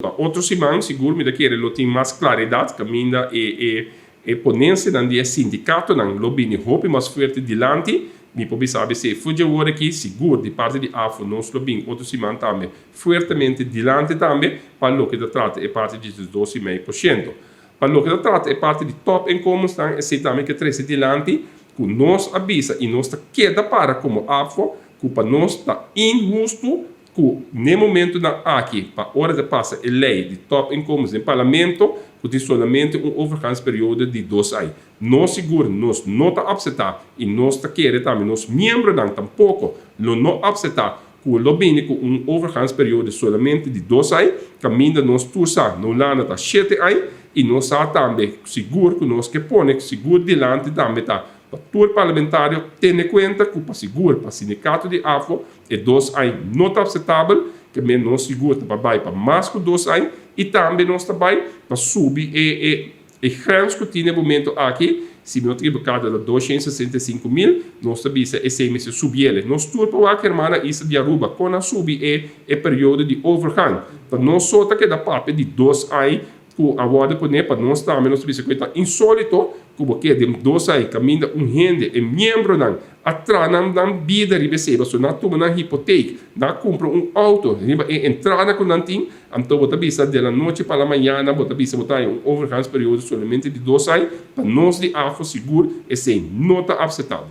Outro semana, seguro, me daquele lo tem mais claridade, caminha e ponência dan dia sindicato, dan lobby hope mais forte dilante, mi pode saber se fuge ora aqui, seguro, de parte de AFO, nós lobby, outro semana também, fortemente dilante também, para o que da trata é parte de 12,5%. Para o que da trata é parte de top incomes, dan, é também que 13 dilante, que nós avisa e nós queda para como AFO, que para nós está injusto, no momento na aqui, para hora de passa a lei de top incomes em parlamento, que tem somente overgangsperíodo de 2 anos. Nós seguro, nós não está aceitar e nós está querendo também, nós membros não tampouco, não aceitar que o lobby com overgangsperíodo somente de 2 anos, caminho nós tusa, não lá está 7 anos e nós está também seguro que nós que põe seguro dilante também está. Para todo parlamentário, tenha em conta que para seguro, para o sindicato de AFO, é 2 anos não está aceitável, que não seguro para mais que 2 anos, e também não está para subir e grande que tem no momento aqui, se não tiver cada 265 mil, nós sabemos que esse mês subir ele. Nós tudo para a semana isso de Aruba, quando a subir é período de overgang. Para nós só que da parte de 2 anos, a ordem para nós também, nós sabemos que está insólito, que de 2 anos, caminha rende e membro não, atrás não vida recebe, só não toma na hipoteca, não compra auto, entrar com não tem, então você bisa de la noite para a manhã, você bisa botar overgangsperíodo somente de 2 anos, para nós de AFO seguro, esse não está aceitável.